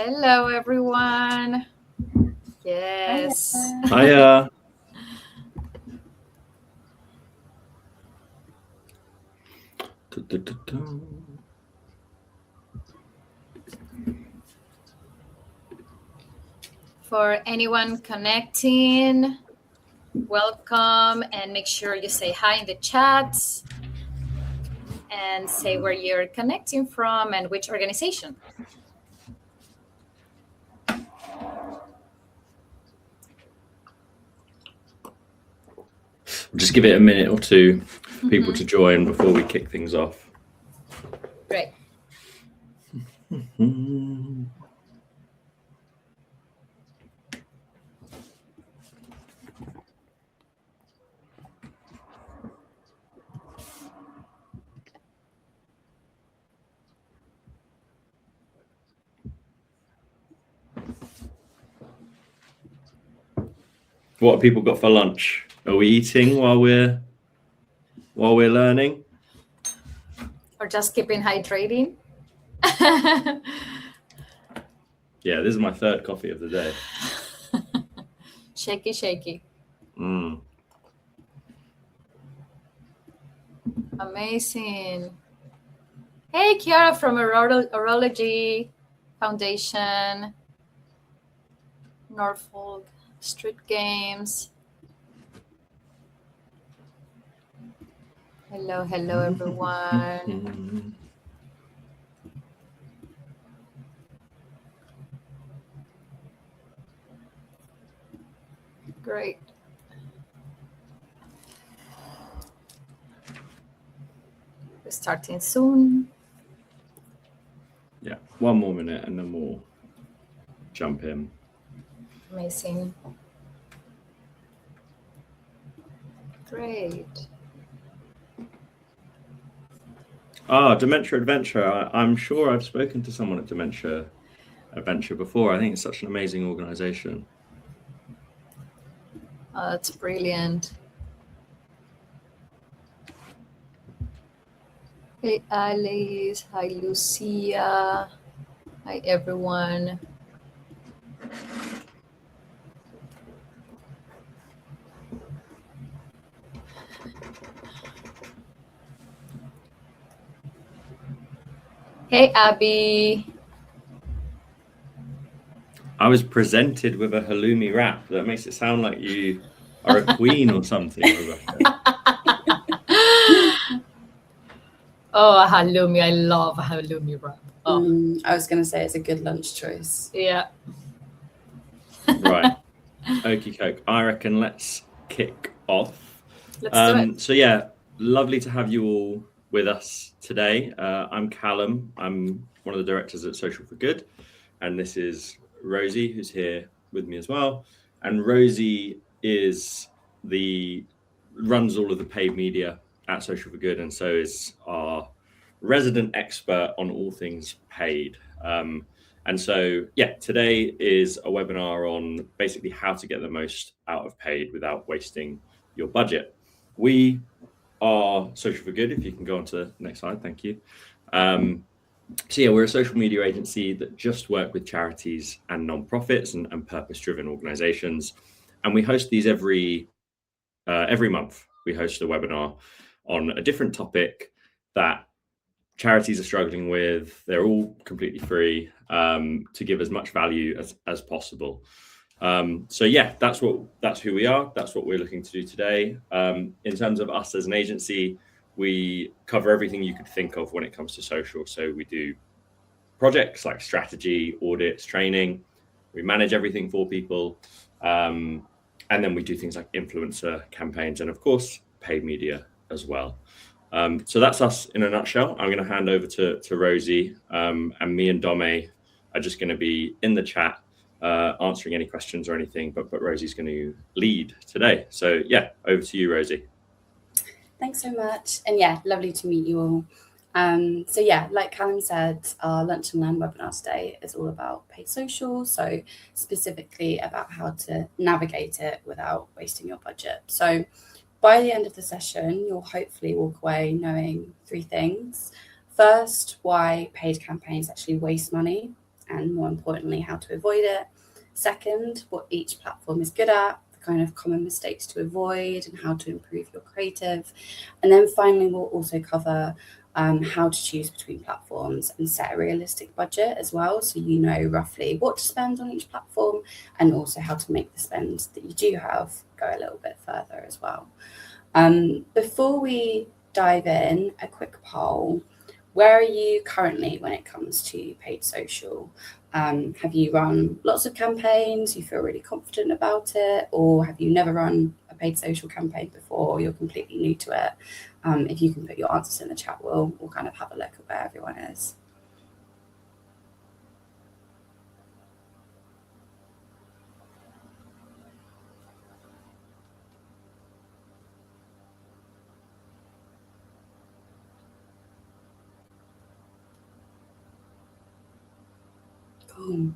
Hello, everyone. Yes. Hiya. For anyone connecting, welcome, and make sure you say hi in the chats and say where you're connecting from and which organization. Just give it a minute or two for people to join before we kick things off. Great. What have people got for lunch? Are we eating while we're learning? Or just keeping hydrating? Yeah, this is my third coffee of the day. Shaky, shaky. Amazing. Hey, Chiara from Urology Foundation, Norfolk Street Games. Hello, everyone. Great. We're starting soon. Yeah, one more minute and then we'll jump in. Amazing. Great. Dementia Adventure. I'm sure I've spoken to someone at Dementia Adventure before. I think it's such an amazing organization. Oh, that's brilliant. Hey, Alice. Hi, Lucia. Hi, everyone. Hey, Abby. I was presented with a halloumi wrap. That makes it sound like you are a queen or something, Rebecca. Oh, halloumi. I love halloumi wrap. Oh. I was going to say it's a good lunch choice. Yeah. Right. Okie doke. I reckon let's kick off. Let's do it. So yeah, lovely to have you all with us today. I'm Callum. I'm one of the directors at Social for Good. And this is Rosie, who's here with me as well. And Rosie runs all of the paid media at Social for Good, and so is our resident expert on all things paid. And so, yeah, today is a webinar on basically how to get the most out of paid without wasting your budget. We are Social for Good. If you can go on to the next slide, thank you. So yeah, we're a social media agency that just work with charities and nonprofits and purpose-driven organizations. And we host these every month. We host a webinar on a different topic that charities are struggling with. They're all completely free to give as much value as possible. So yeah, that's who we are. That's what we're looking to do today. In terms of us as an agency, we cover everything you could think of when it comes to social. So we do projects like strategy, audits, training. We manage everything for people. And then we do things like influencer campaigns and, of course, paid media as well. So that's us in a nutshell. I'm going to hand over to Rosie, and me and Dome are just going to be in the chat answering any questions or anything, but Rosie's going to lead today. So yeah, over to you, Rosie. Thanks so much. And yeah, lovely to meet you all. So yeah, like Callum said, our Lunch and Learn webinar today is all about paid social. So specifically about how to navigate it without wasting your budget. So by the end of the session, you'll hopefully walk away knowing 3 things. First, why paid campaigns actually waste money. and more importantly, how to avoid it. Second, what each platform is good at, the kind of common mistakes to avoid and how to improve your creative. And then finally, we'll also cover how to choose between platforms and set a realistic budget as well, so you know roughly what to spend on each platform, and also how to make the spend that you do have go a little bit further as well. Before we dive in, a quick poll. Where are you currently when it comes to paid social? Have you run lots of campaigns? You feel really confident about it? Or have you never run a paid social campaign before? You're completely new to it? If you can put your answers in the chat, we'll kind of have a look at where everyone is. Cool.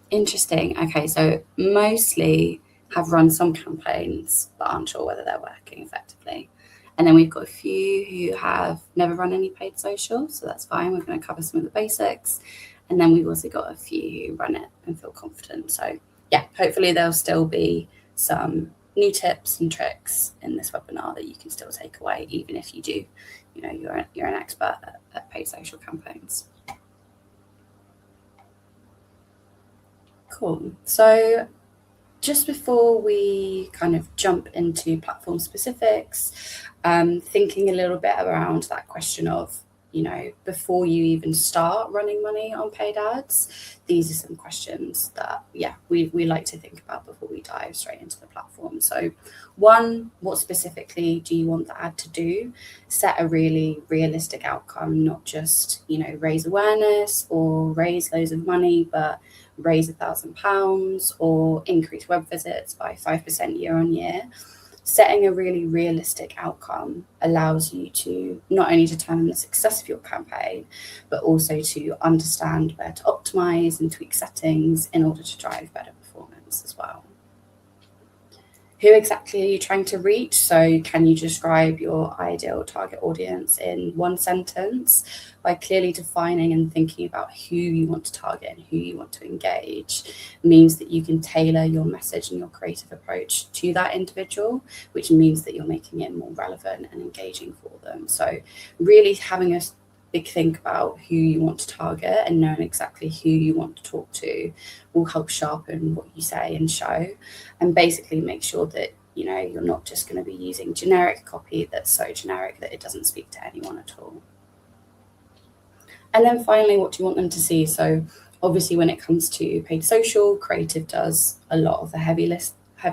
Interesting. Okay, so mostly have run some campaigns but aren't sure whether they're working effectively. And then we've got a few who have never run any paid social, so that's fine. We're going to cover some of the basics. And then we've also got a few who run it and feel confident. So yeah, hopefully there'll still be some new tips and tricks in this webinar that you can still take away, even if you do, you're an expert at paid social campaigns. Cool. So just before we kind of jump into platform specifics, thinking a little bit around that question of, before you even start running money on paid ads, these are some questions that, we like to think about before we dive straight into the platform. So one, what specifically do you want the ad to do? Set a really realistic outcome, not just, raise awareness or raise loads of money, but raise £1,000 or increase web visits by 5% year on year. Setting a really realistic outcome allows you to not only determine the success of your campaign, but also to understand where to optimize and tweak settings in order to drive better performance as well. Who exactly are you trying to reach? So can you describe your ideal target audience in one sentence? By clearly defining and thinking about who you want to target and who you want to engage means that you can tailor your message and your creative approach to that individual, which means that you're making it more relevant and engaging for them. So really having a big think about who you want to target and knowing exactly who you want to talk to will help sharpen what you say and show, and basically make sure that you're not just going to be using generic copy that's so generic that it doesn't speak to anyone at all. And then finally, what do you want them to see? So obviously when it comes to paid social, creative does a lot of the heavy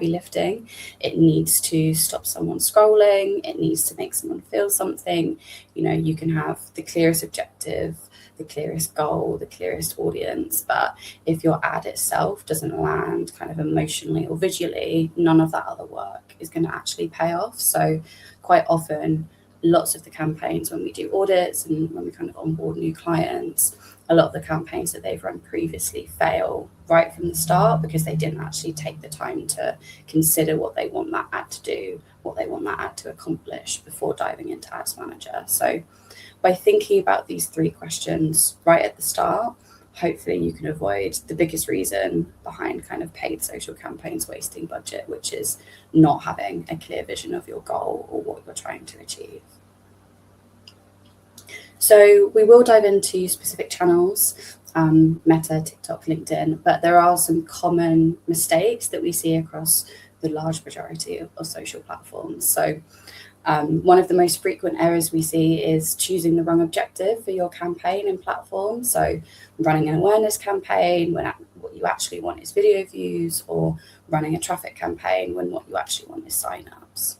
lifting. It needs to stop someone scrolling. It needs to make someone feel something. You can have the clearest objective, the clearest goal, the clearest audience, but if your ad itself doesn't land kind of emotionally or visually, none of that other work is going to actually pay off. So quite often, lots of the campaigns, when we do audits and when we kind of onboard new clients, a lot of the campaigns that they've run previously fail right from the start because they didn't actually take the time to consider what they want that ad to do, what they want that ad to accomplish before diving into Ads Manager. So by thinking about these three questions right at the start, hopefully you can avoid the biggest reason behind kind of paid social campaigns wasting budget, which is not having a clear vision of your goal or what you're trying to achieve. So we will dive into specific channels, Meta, TikTok, LinkedIn, but there are some common mistakes that we see across the large majority of social platforms. So one of the most frequent errors we see is choosing the wrong objective for your campaign and platform. So running an awareness campaign when what you actually want is video views, or running a traffic campaign when what you actually want is signups.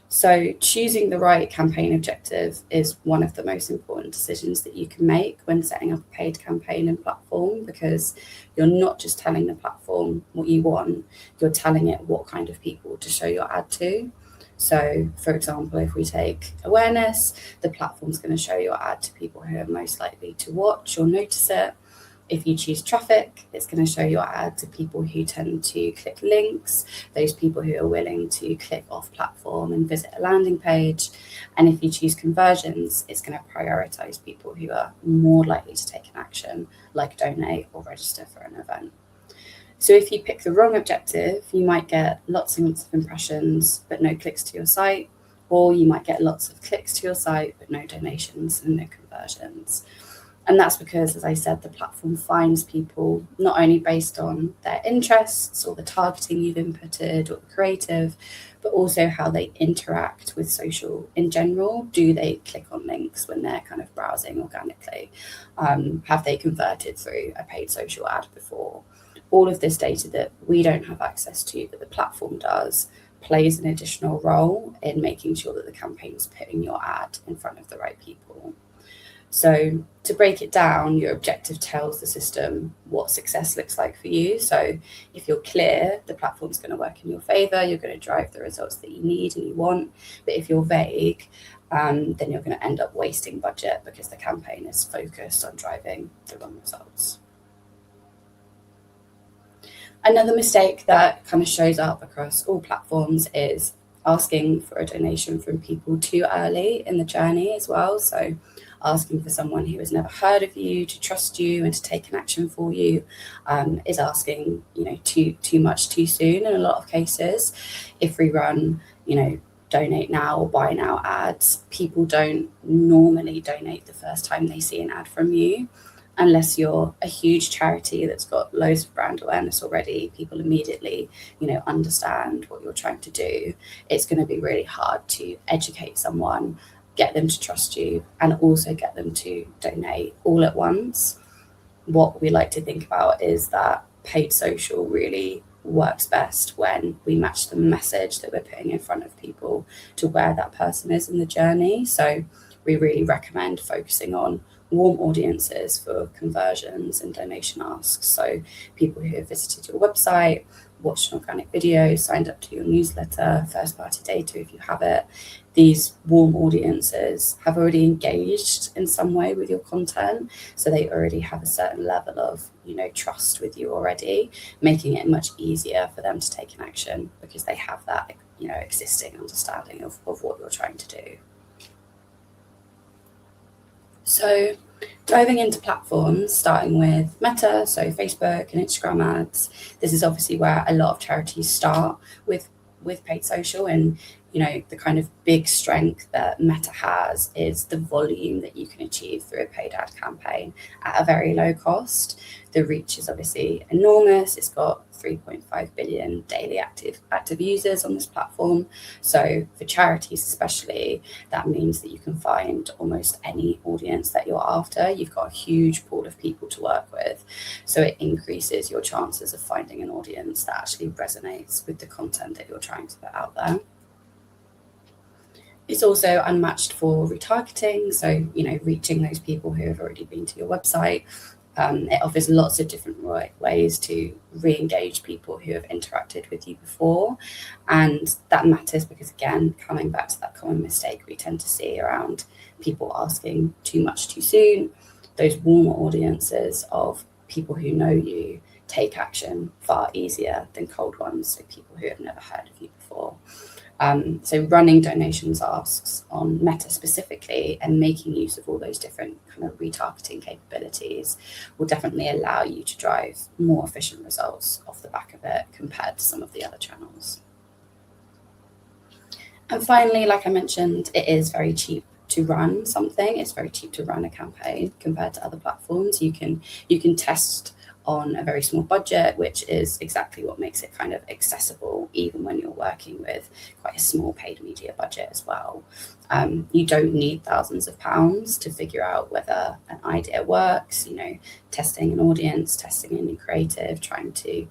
So choosing the right campaign objective is one of the most important decisions that you can make when setting up a paid campaign and platform, because you're not just telling the platform what you want, you're telling it what kind of people to show your ad to. So, for example, if we take awareness, the platform's going to show your ad to people who are most likely to watch or notice it. If you choose traffic, it's going to show your ad to people who tend to click links, those people who are willing to click off platform and visit a landing page. And if you choose conversions, it's going to prioritize people who are more likely to take an action, like donate or register for an event. So if you pick the wrong objective, you might get lots and lots of impressions, but no clicks to your site, or you might get lots of clicks to your site, but no donations and no conversions. And that's because, as I said, the platform finds people not only based on their interests or the targeting you've inputted or the creative, but also how they interact with social in general. Do they click on links when they're kind of browsing organically? Have they converted through a paid social ad before? All of this data that we don't have access to, but the platform does, plays an additional role in making sure that the campaign is putting your ad in front of the right people. So to break it down, your objective tells the system what success looks like for you. So if you're clear, the platform's going to work in your favor. You're going to drive the results that you need and you want. But if you're vague, then you're going to end up wasting budget because the campaign is focused on driving the wrong results. Another mistake that kind of shows up across all platforms is asking for a donation from people too early in the journey as well. So asking for someone who has never heard of you to trust you and to take an action for you is asking, too much too soon in a lot of cases. If we run, donate now or buy now ads, people don't normally donate the first time they see an ad from you. Unless you're a huge charity that's got loads of brand awareness already, people immediately, understand what you're trying to do. It's going to be really hard to educate someone, get them to trust you, and also get them to donate all at once. What we like to think about is that paid social really works best when we match the message that we're putting in front of people to where that person is in the journey. So we really recommend focusing on warm audiences for conversions and donation asks. So people who have visited your website, watched an organic video, signed up to your newsletter, first party data if you have it. These warm audiences have already engaged in some way with your content. So they already have a certain level of, trust with you already, making it much easier for them to take an action because they have that, existing understanding of what you're trying to do. So diving into platforms, starting with Meta, so Facebook and Instagram ads, this is obviously where a lot of charities start with paid social. And, the kind of big strength that Meta has is the volume that you can achieve through a paid ad campaign at a very low cost. The reach is obviously enormous. It's got 3.5 billion daily active users on this platform. So for charities especially, that means that you can find almost any audience that you're after. You've got a huge pool of people to work with. So it increases your chances of finding an audience that actually resonates with the content that you're trying to put out there. It's also unmatched for retargeting. So, reaching those people who have already been to your website. It offers lots of different ways to re-engage people who have interacted with you before. And that matters because, again, coming back to that common mistake we tend to see around people asking too much too soon, those warmer audiences of people who know you take action far easier than cold ones, so people who have never heard of you before. So running donations asks on Meta specifically and making use of all those different kind of retargeting capabilities will definitely allow you to drive more efficient results off the back of it compared to some of the other channels. And finally, like I mentioned, it is very cheap to run something. It's very cheap to run a campaign compared to other platforms. You can test on a very small budget, which is exactly what makes it kind of accessible, even when you're working with quite a small paid media budget as well. You don't need thousands of pounds to figure out whether an idea works, testing an audience, testing a new creative, trying to,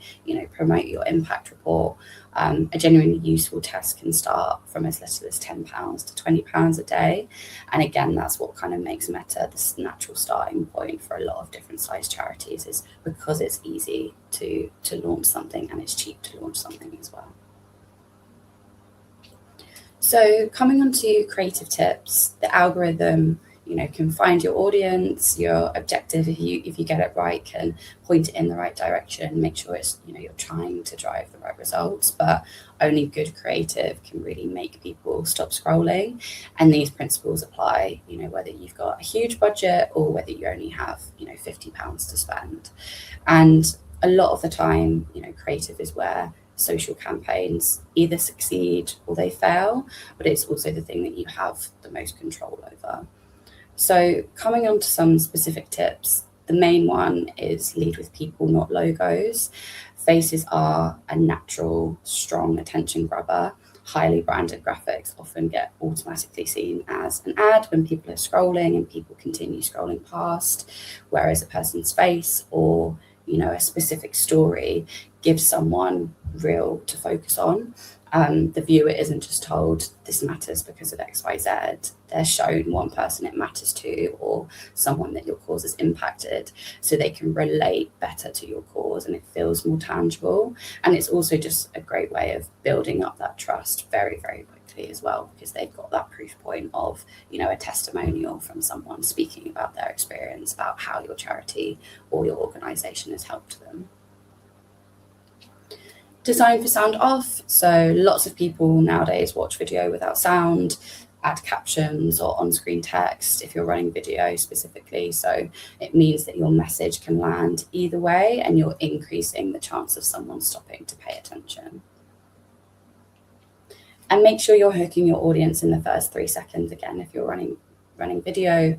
promote your impact report. A genuinely useful test can start from as little as £10 to £20 a day. And again, that's what kind of makes Meta the natural starting point for a lot of different size charities, is because it's easy to launch something and it's cheap to launch something as well. So coming on to creative tips, the algorithm can find your audience, your objective, if you get it right, can point it in the right direction, make sure it's, you're trying to drive the right results, but only good creative can really make people stop scrolling. And these principles apply, whether you've got a huge budget or whether you only have, £50 to spend. And a lot of the time, creative is where social campaigns either succeed or they fail, but it's also the thing that you have the most control over. So coming on to some specific tips, the main one is lead with people, not logos. Faces are a natural, strong attention grabber. Highly branded graphics often get automatically seen as an ad when people are scrolling and people continue scrolling past, whereas a person's face or a specific story gives someone real to focus on. The viewer isn't just told this matters because of XYZ. They're shown one person it matters to, or someone that your cause has impacted, so they can relate better to your cause and it feels more tangible. And it's also just a great way of building up that trust very, very quickly as well, because they've got that proof point of, a testimonial from someone speaking about their experience, about how your charity or your organisation has helped them. Design for sound off. So lots of people nowadays watch video without sound, add captions or on-screen text if you're running video specifically. So it means that your message can land either way and you're increasing the chance of someone stopping to pay attention. And make sure you're hooking your audience in the first 3 seconds. Again, if you're running video,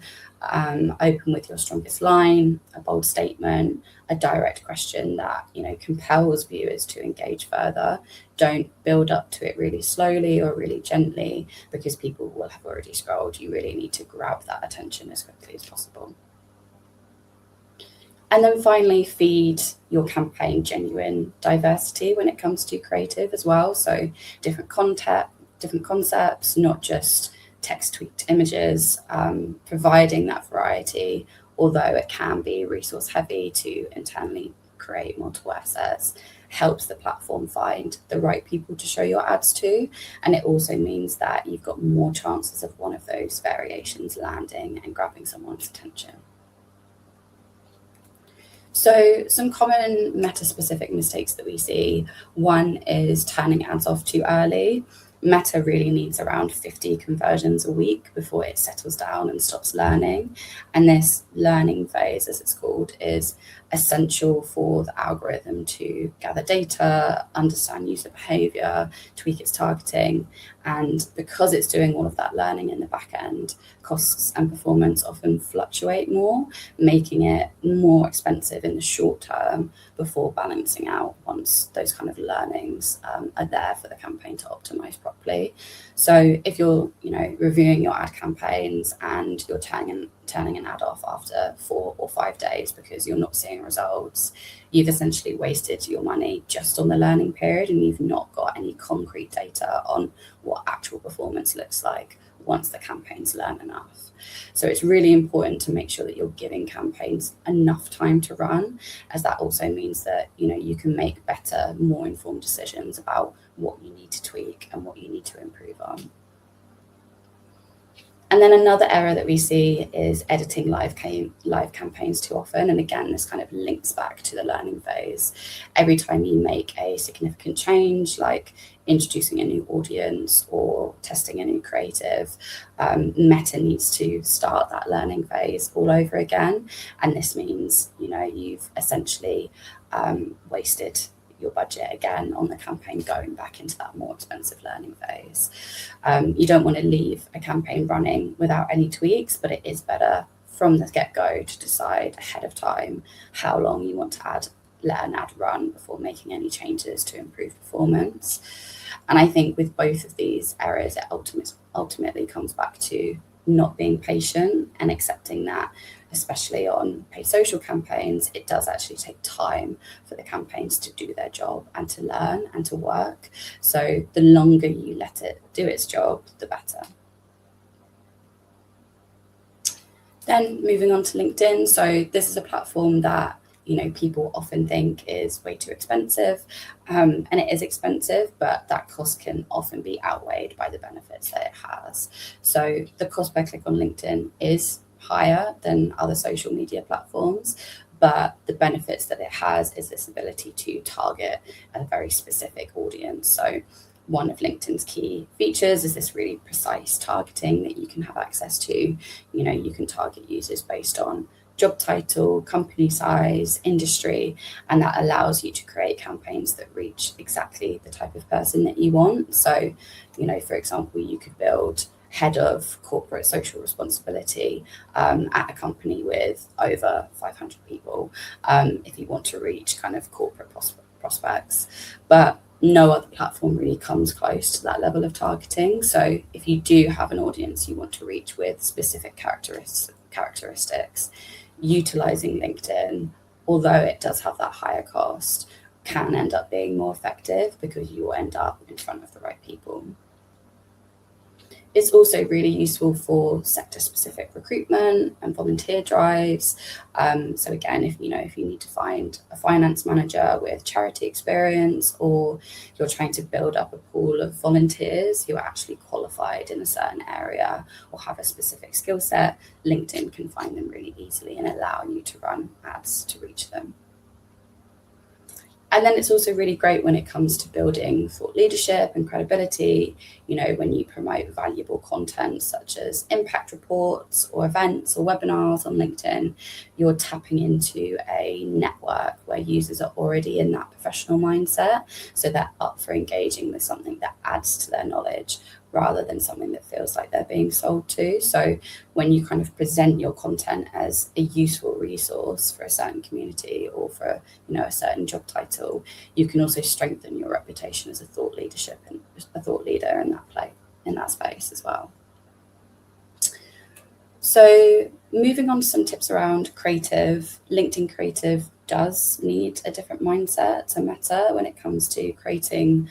open with your strongest line, a bold statement, a direct question that compels viewers to engage further. Don't build up to it really slowly or really gently, because people will have already scrolled. You really need to grab that attention as quickly as possible. And then finally, feed your campaign genuine diversity when it comes to creative as well. So different content, different concepts, not just text tweaked images, providing that variety, although it can be resource heavy to internally create multiple assets, helps the platform find the right people to show your ads to. And it also means that you've got more chances of one of those variations landing and grabbing someone's attention. So some common meta-specific mistakes that we see. One is turning ads off too early. Meta really needs around 50 conversions a week before it settles down and stops learning. And this learning phase, as it's called, is essential for the algorithm to gather data, understand user behavior, tweak its targeting. And because it's doing all of that learning in the back end, costs and performance often fluctuate more, making it more expensive in the short term before balancing out once those kind of learnings are there for the campaign to optimize properly. So if you're reviewing your ad campaigns and you're turning an ad off after 4 or 5 days because you're not seeing results, you've essentially wasted your money just on the learning period, and you've not got any concrete data on what actual performance looks like once the campaigns learn enough. So it's really important to make sure that you're giving campaigns enough time to run, as that also means that you can make better, more informed decisions about what you need to tweak and what you need to improve on. And then another error that we see is editing live campaigns too often. And again, this kind of links back to the learning phase. Every time you make a significant change, like introducing a new audience or testing a new creative, Meta needs to start that learning phase all over again. And this means, you've essentially wasted your budget again on the campaign, going back into that more expensive learning phase. You don't want to leave a campaign running without any tweaks, but it is better from the get-go to decide ahead of time how long you want to let an ad run before making any changes to improve performance. And I think with both of these errors, it ultimately comes back to not being patient and accepting that, especially on paid social campaigns, it does actually take time for the campaigns to do their job and to learn and to work. So the longer you let it do its job, the better. Then moving on to LinkedIn. So this is a platform that people often think is way too expensive, and it is expensive, but that cost can often be outweighed by the benefits that it has. So the cost per click on LinkedIn is higher than other social media platforms, but the benefits that it has is this ability to target a very specific audience. So one of LinkedIn's key features is this really precise targeting that you can have access to. You can target users based on job title, company size, industry, and that allows you to create campaigns that reach exactly the type of person that you want. So, for example, you could build head of corporate social responsibility at a company with over 500 people if you want to reach kind of corporate prospects. But no other platform really comes close to that level of targeting. So if you do have an audience you want to reach with specific characteristics, utilizing LinkedIn, although it does have that higher cost, can end up being more effective because you will end up in front of the right people. It's also really useful for sector-specific recruitment and volunteer drives. So again, if you need to find a finance manager with charity experience, or you're trying to build up a pool of volunteers who are actually qualified in a certain area or have a specific skill set, LinkedIn can find them really easily and allow you to run ads to reach them. And then it's also really great when it comes to building thought leadership and credibility. When you promote valuable content such as impact reports or events or webinars on LinkedIn, you're tapping into a network where users are already in that professional mindset. So they're up for engaging with something that adds to their knowledge rather than something that feels like they're being sold to. So when you kind of present your content as a useful resource for a certain community or for a certain job title, you can also strengthen your reputation as a thought leader in that space as well. So moving on to some tips around creative. LinkedIn creative does need a different mindset to Meta when it comes to creating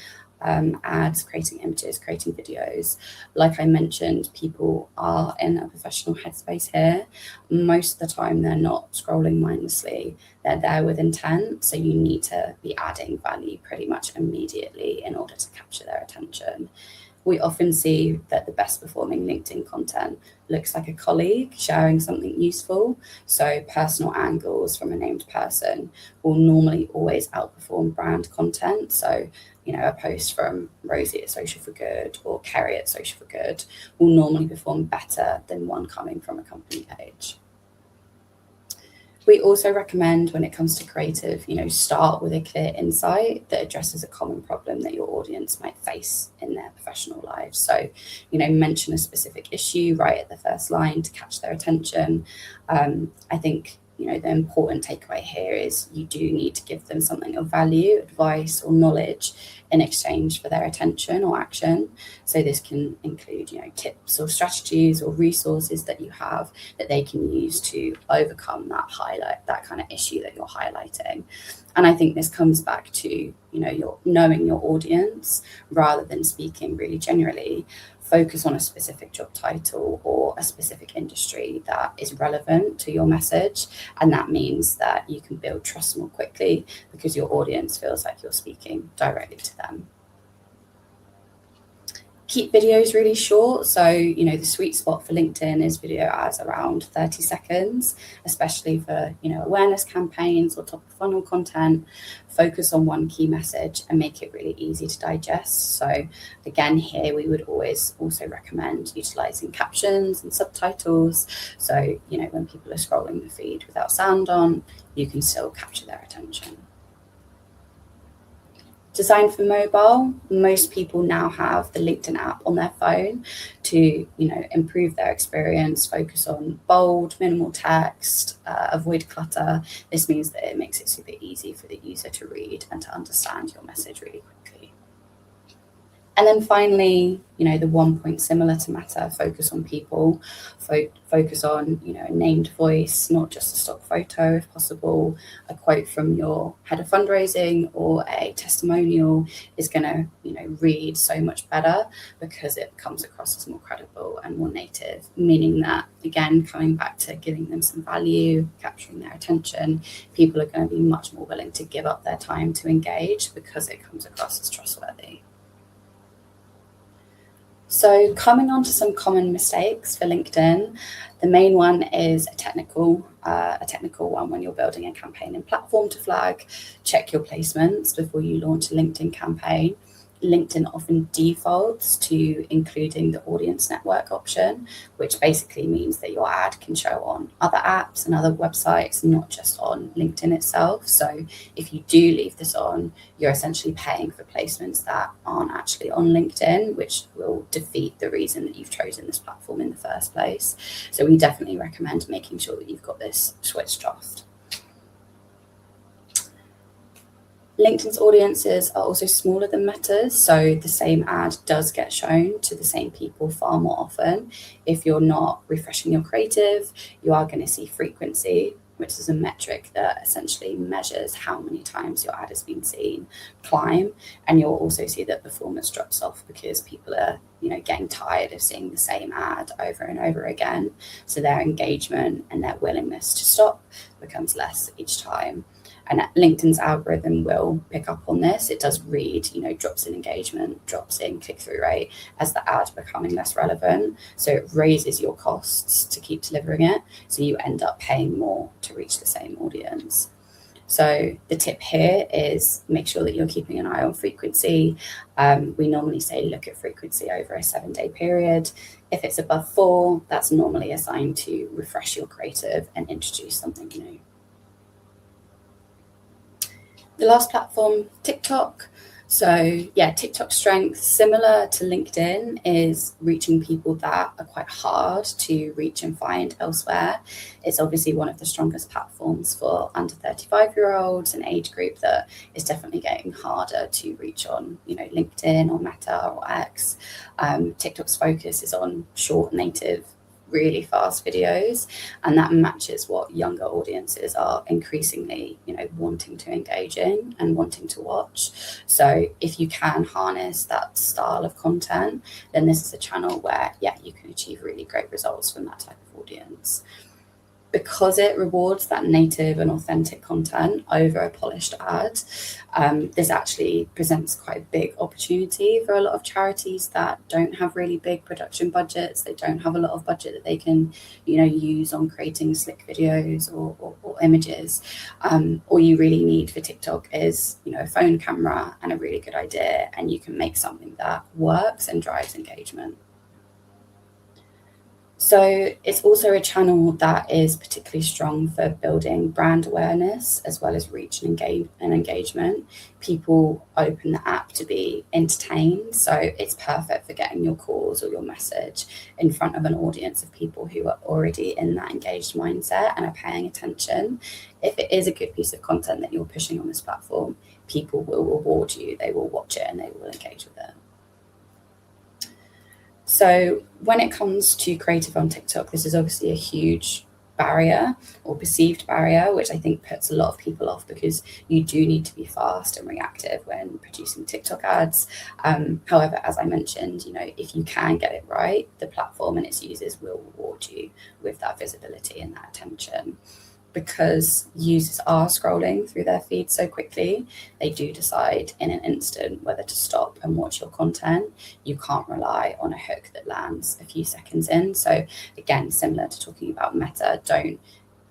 ads, creating images, creating videos. Like I mentioned, people are in a professional headspace here. Most of the time they're not scrolling mindlessly, they're there with intent. So you need to be adding value pretty much immediately in order to capture their attention. We often see that the best performing LinkedIn content looks like a colleague sharing something useful. So personal angles from a named person will normally always outperform brand content. So, a post from Rosie at Social for Good or Kerry at Social for Good will normally perform better than one coming from a company page. We also recommend when it comes to creative, start with a clear insight that addresses a common problem that your audience might face in their professional lives. So, mention a specific issue right at the first line to catch their attention. I think, the important takeaway here is you do need to give them something of value, advice or knowledge in exchange for their attention or action. So this can include, tips or strategies or resources that you have that they can use to overcome that kind of issue that you're highlighting. And I think this comes back to, your knowing your audience rather than speaking really generally. Focus on a specific job title or a specific industry that is relevant to your message. And that means that you can build trust more quickly because your audience feels like you're speaking directly to them. Keep videos really short. So, the sweet spot for LinkedIn is video ads around 30 seconds, especially for, awareness campaigns or top of funnel content. Focus on one key message and make it really easy to digest. So again, here we would always also recommend utilizing captions and subtitles. So, when people are scrolling the feed without sound on, you can still capture their attention. Designed for mobile, most people now have the LinkedIn app on their phone to, improve their experience, focus on bold, minimal text, avoid clutter. This means that it makes it super easy for the user to read and to understand your message really quickly. And then finally, the 1 point similar to Meta, focus on people, focus on, a named voice, not just a stock photo if possible. A quote from your head of fundraising or a testimonial is going to, read so much better because it comes across as more credible and more native, meaning that, again, coming back to giving them some value, capturing their attention, people are going to be much more willing to give up their time to engage because it comes across as trustworthy. So coming on to some common mistakes for LinkedIn, the main one is a technical one when you're building a campaign in platform to flag. Check your placements before you launch a LinkedIn campaign. LinkedIn often defaults to including the audience network option, which basically means that your ad can show on other apps and other websites, not just on LinkedIn itself. So if you do leave this on, you're essentially paying for placements that aren't actually on LinkedIn, which will defeat the reason that you've chosen this platform in the first place. So we definitely recommend making sure that you've got this switched off. LinkedIn's audiences are also smaller than Meta's, so the same ad does get shown to the same people far more often. If you're not refreshing your creative, you are going to see frequency, which is a metric that essentially measures how many times your ad has been seen, climb, and you'll also see that performance drops off because people are getting tired of seeing the same ad over and over again. So their engagement and their willingness to stop becomes less each time. And LinkedIn's algorithm will pick up on this. It does read, drops in engagement, drops in click-through rate as the ad becoming less relevant. So it raises your costs to keep delivering it. So you end up paying more to reach the same audience. So the tip here is make sure that you're keeping an eye on frequency. We normally say look at frequency over a 7-day period. If it's above 4, that's normally a sign to refresh your creative and introduce something new. The last platform, TikTok. So yeah, TikTok's strength, similar to LinkedIn, is reaching people that are quite hard to reach and find elsewhere. It's obviously one of the strongest platforms for under 35-year-olds, an age group that is definitely getting harder to reach on, LinkedIn or Meta or X. TikTok's focus is on short, native, really fast videos, and that matches what younger audiences are increasingly wanting to engage in and wanting to watch. So if you can harness that style of content, then this is a channel where you can achieve really great results from that type of audience. Because it rewards that native and authentic content over a polished ad, this actually presents quite a big opportunity for a lot of charities that don't have really big production budgets. They don't have a lot of budget that they can, use on creating slick videos or images. All you really need for TikTok is, a phone camera and a really good idea, and you can make something that works and drives engagement. So it's also a channel that is particularly strong for building brand awareness as well as reach and engagement. People open the app to be entertained, so it's perfect for getting your cause or your message in front of an audience of people who are already in that engaged mindset and are paying attention. If it is a good piece of content that you're pushing on this platform, people will reward you, they will watch it and they will engage with it. So when it comes to creative on TikTok, this is obviously a huge barrier or perceived barrier, which I think puts a lot of people off because you do need to be fast and reactive when producing TikTok ads. However, as I mentioned, if you can get it right, the platform and its users will reward you with that visibility and that attention. Because users are scrolling through their feed so quickly, they do decide in an instant whether to stop and watch your content. You can't rely on a hook that lands a few seconds in. So again, similar to talking about Meta, don't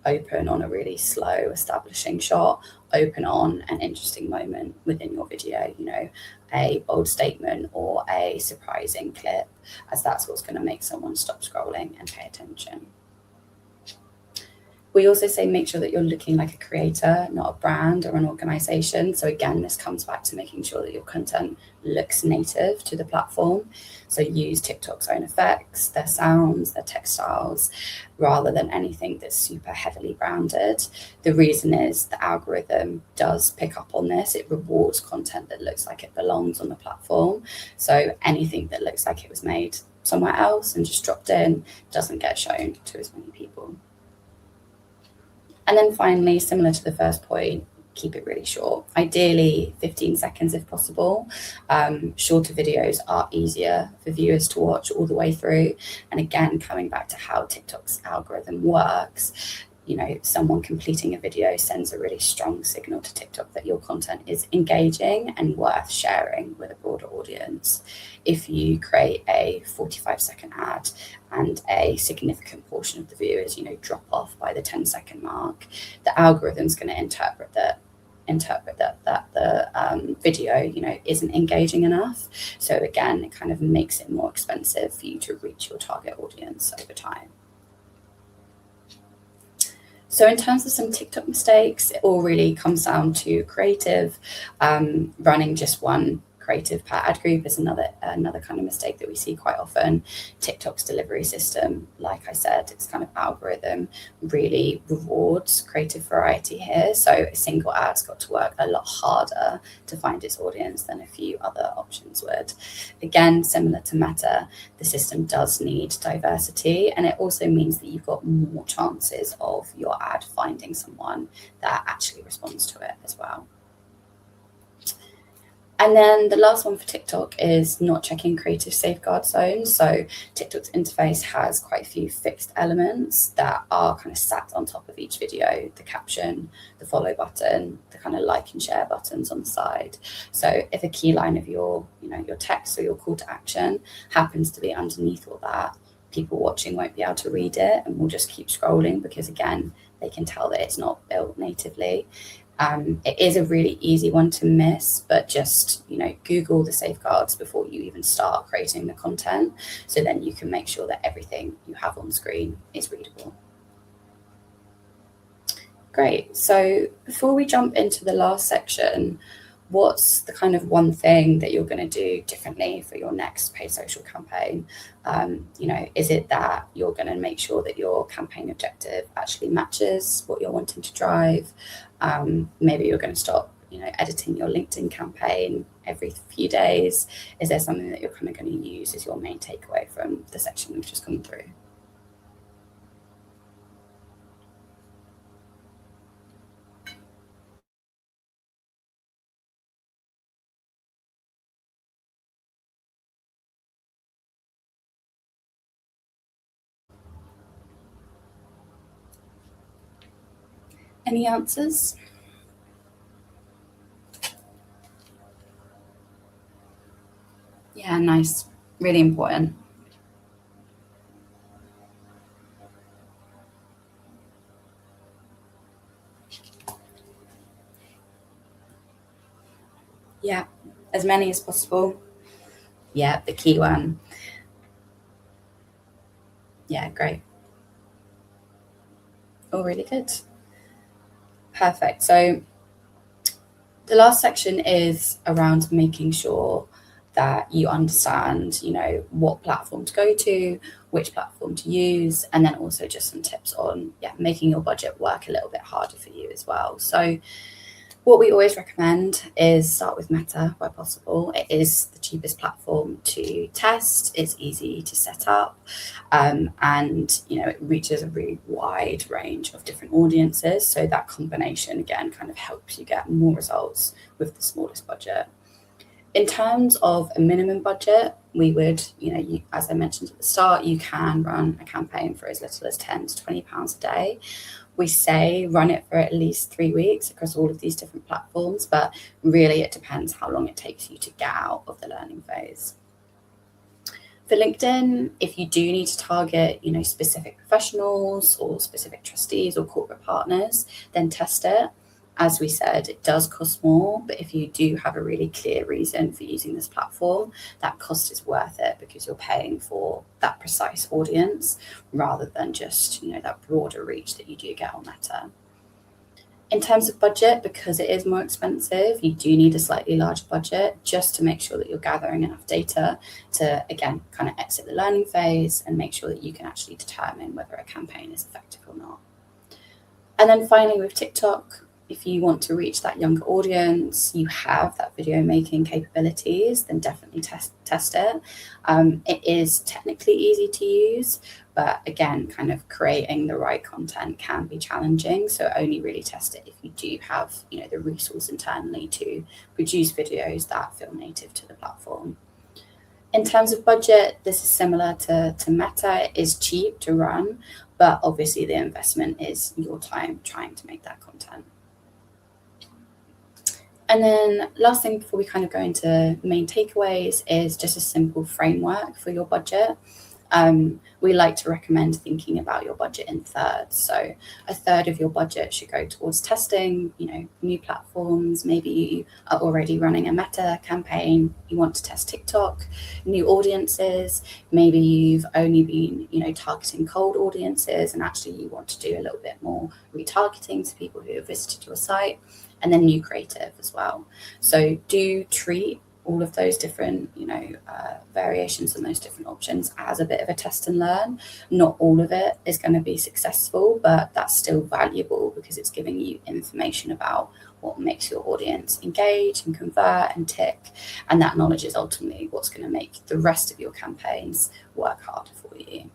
open on a really slow establishing shot, open on an interesting moment within your video, a bold statement or a surprising clip, as that's what's going to make someone stop scrolling and pay attention. We also say make sure that you're looking like a creator, not a brand or an organization. So again, this comes back to making sure that your content looks native to the platform. So use TikTok's own effects, their sounds, their textiles, rather than anything that's super heavily branded. The reason is the algorithm does pick up on this. It rewards content that looks like it belongs on the platform. So anything that looks like it was made somewhere else and just dropped in doesn't get shown to as many people. And then finally, similar to the first point, keep it really short. Ideally, 15 seconds if possible. Shorter videos are easier for viewers to watch all the way through. And again, coming back to how TikTok's algorithm works, someone completing a video sends a really strong signal to TikTok that your content is engaging and worth sharing with a broader audience. If you create a 45-second ad and a significant portion of the viewers, drop off by the 10-second mark, the algorithm's going to interpret that the video, isn't engaging enough. So again, it kind of makes it more expensive for you to reach your target audience over time. So in terms of some TikTok mistakes, it all really comes down to creative. Running just one creative per ad group is another kind of mistake that we see quite often. TikTok's delivery system, like I said, its kind of algorithm really rewards creative variety here. So a single ad's got to work a lot harder to find its audience than a few other options would. Again, similar to Meta, the system does need diversity, and it also means that you've got more chances of your ad finding someone that actually responds to it as well. And then the last one for TikTok is not checking creative safeguard zones. So TikTok's interface has quite a few fixed elements that are kind of sat on top of each video: the caption, the follow button, the kind of like and share buttons on the side. So if a key line of your text or your call to action happens to be underneath all that, people watching won't be able to read it and will just keep scrolling because, again, they can tell that it's not built natively. It is a really easy one to miss, but just, Google the safeguards before you even start creating the content. So then you can make sure that everything you have on screen is readable. Great. So before we jump into the last section, what's the kind of one thing that you're going to do differently for your next paid social campaign? Is it that you're going to make sure that your campaign objective actually matches what you're wanting to drive? Maybe you're going to stop, editing your LinkedIn campaign every few days. Is there something that you're kind of going to use as your main takeaway from the section we've just gone through? Any answers? Yeah, nice. Really important. Yeah, as many as possible. Yeah, the key one. Yeah, great. Oh, really good. Perfect. So the last section is around making sure that you understand, what platform to go to, which platform to use, and then also just some tips on, making your budget work a little bit harder for you as well. So what we always recommend is start with Meta where possible. It is the cheapest platform to test. It's easy to set up, and it reaches a really wide range of different audiences. So that combination again kind of helps you get more results with the smallest budget. In terms of a minimum budget, we would, as I mentioned at the start, you can run a campaign for as little as £10 to £20 a day. We say run it for at least 3 weeks across all of these different platforms, but really it depends how long it takes you to get out of the learning phase. For LinkedIn, if you do need to target, specific professionals or specific trustees or corporate partners, then test it. As we said, it does cost more, but if you do have a really clear reason for using this platform, that cost is worth it because you're paying for that precise audience rather than just, that broader reach that you do get on Meta. In terms of budget, because it is more expensive, you do need a slightly larger budget just to make sure that you're gathering enough data to, again, kind of exit the learning phase and make sure that you can actually determine whether a campaign is effective or not. And then finally, with TikTok, if you want to reach that younger audience, you have that video making capabilities, then definitely test it. It is technically easy to use, but again, kind of creating the right content can be challenging. So only really test it if you do have, the resource internally to produce videos that feel native to the platform. In terms of budget, this is similar to Meta. It is cheap to run, but obviously the investment is your time trying to make that content. And then last thing before we kind of go into main takeaways is just a simple framework for your budget. We like to recommend thinking about your budget in thirds. So a third of your budget should go towards testing, new platforms. Maybe you are already running a Meta campaign. You want to test TikTok, new audiences. Maybe you've only been, targeting cold audiences and actually you want to do a little bit more retargeting to people who have visited your site, and then new creative as well. So do treat all of those different, variations and those different options as a bit of a test and learn. Not all of it is going to be successful, but that's still valuable because it's giving you information about what makes your audience engage and convert and tick. And that knowledge is ultimately what's going to make the rest of your campaigns work harder for you.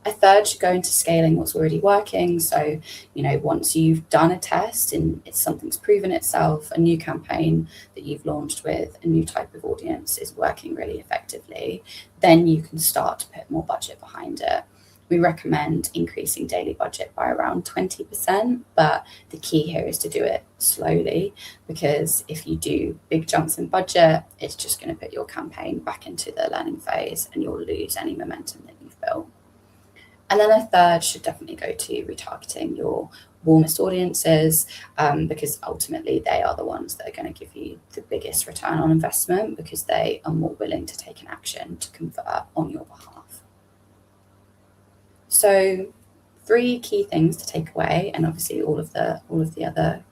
A third should go into scaling what's already working. So, once you've done a test and something's proven itself, a new campaign that you've launched with a new type of audience is working really effectively, then you can start to put more budget behind it. We recommend increasing daily budget by around 20%, but the key here is to do it slowly, because if you do big jumps in budget, it's just going to put your campaign back into the learning phase and you'll lose any momentum that you've built. And then a third should definitely go to retargeting your warmest audiences, because ultimately they are the ones that are going to give you the biggest return on investment because they are more willing to take an action to convert on your behalf. So 3 key things to take away, and obviously all of the other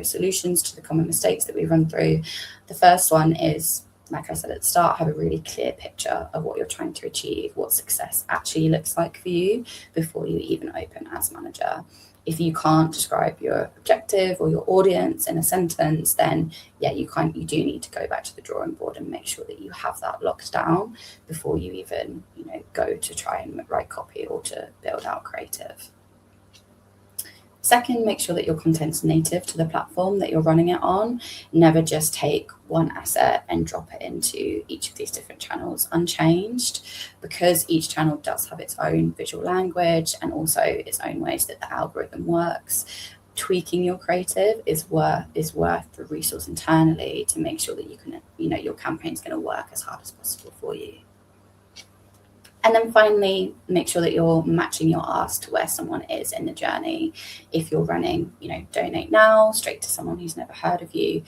solutions to the common mistakes that we run through. The first one is, like I said at the start, have a really clear picture of what you're trying to achieve, what success actually looks like for you before you even open Ads Manager. If you can't describe your objective or your audience in a sentence, then you do need to go back to the drawing board and make sure that you have that locked down before you even go to try and write copy or to build out creative. Second, make sure that your content's native to the platform that you're running it on. Never just take one asset and drop it into each of these different channels unchanged, because each channel does have its own visual language and also its own ways that the algorithm works. Tweaking your creative is worth the resource internally to make sure that you can, your campaign's going to work as hard as possible for you. And then finally, make sure that you're matching your ask to where someone is in the journey. If you're running, donate now, straight to someone who's never heard of you,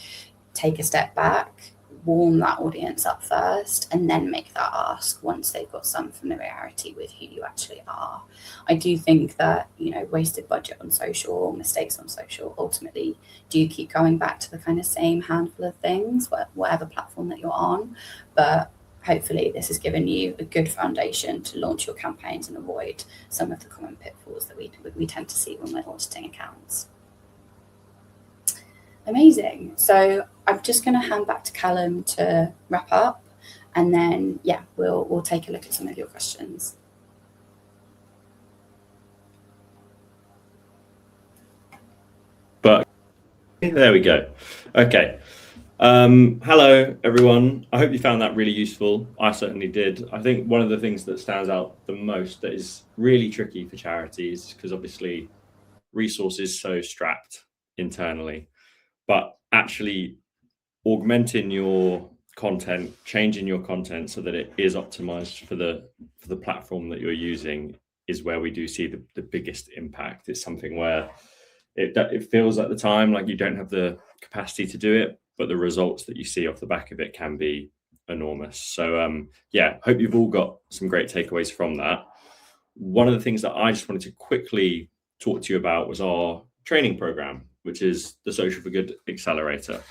take a step back, warm that audience up first, and then make that ask once they've got some familiarity with who you actually are. I do think that, wasted budget on social, mistakes on social, ultimately do keep going back to the kind of same handful of things, whatever platform that you're on. But hopefully this has given you a good foundation to launch your campaigns and avoid some of the common pitfalls that we tend to see when we're auditing accounts. Amazing. So I'm just going to hand back to Callum to wrap up, and then we'll take a look at some of your questions. But there we go. Okay. Hello, everyone. I hope you found that really useful. I certainly did. I think one of the things that stands out the most that is really tricky for charities, because obviously resource is so strapped internally, but actually augmenting your content, changing your content so that it is optimized for the platform that you're using is where we do see the biggest impact. It's something where it feels at the time like you don't have the capacity to do it, but the results that you see off the back of it can be enormous. So yeah, hope you've all got some great takeaways from that. One of the things that I just wanted to quickly talk to you about was our training program, which is the Social for Good Accelerator.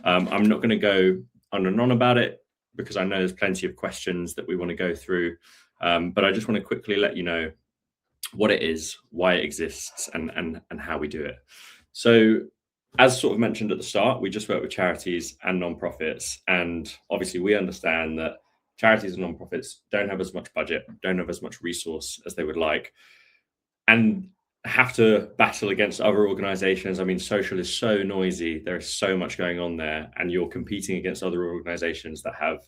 I'm not going to go on and on about it because I know there's plenty of questions that we want to go through, but I just want to quickly let you know what it is, why it exists, and how we do it. So, as sort of mentioned at the start, we just work with charities and nonprofits, and obviously we understand that charities and nonprofits don't have as much budget, don't have as much resource as they would like, and have to battle against other organizations. I mean, social is so noisy, there is so much going on there, and you're competing against other organizations that have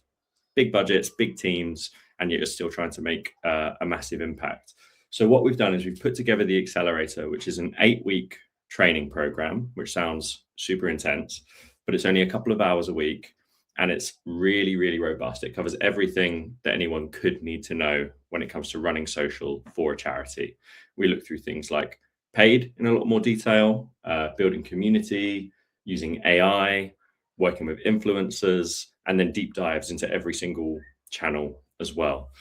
big budgets, big teams, and you're still trying to make a massive impact. So what we've done is we've put together the Accelerator, which is an 8-week training program, which sounds super intense, but it's only a couple of hours a week. And it's really, really robust. It covers everything that anyone could need to know when it comes to running social for a charity. We look through things like paid in a lot more detail, building community, using AI, working with influencers, and then deep dives into every single channel as well.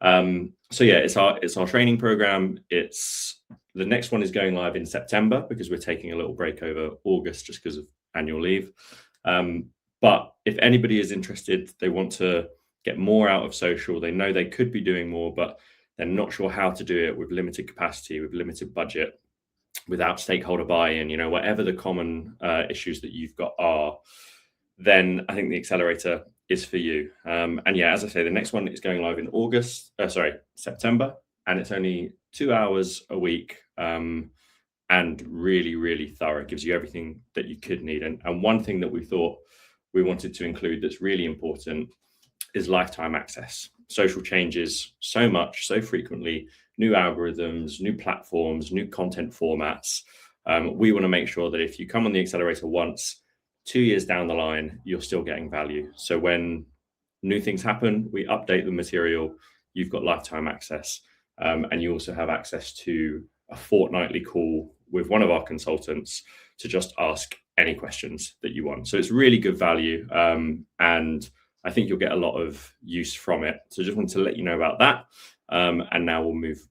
So yeah, it's our training program. The next one is going live in September because we're taking a little break over August just because of annual leave. But if anybody is interested, they want to get more out of social, they know they could be doing more, but they're not sure how to do it with limited capacity, with limited budget, without stakeholder buy-in, whatever the common issues that you've got are, then I think the Accelerator is for you. And yeah, as I say, the next one is going live in September, and it's only 2 hours a week. And really, really thorough. It gives you everything that you could need. And one thing that we thought we wanted to include that's really important is lifetime access. Social changes so much, so frequently, new algorithms, new platforms, new content formats. We want to make sure that if you come on the Accelerator once, 2 years down the line, you're still getting value. So when new things happen, we update the material, you've got lifetime access. And you also have access to a fortnightly call with one of our consultants to just ask any questions that you want. So it's really good value, and I think you'll get a lot of use from it. So just wanted to let you know about that. And now we'll move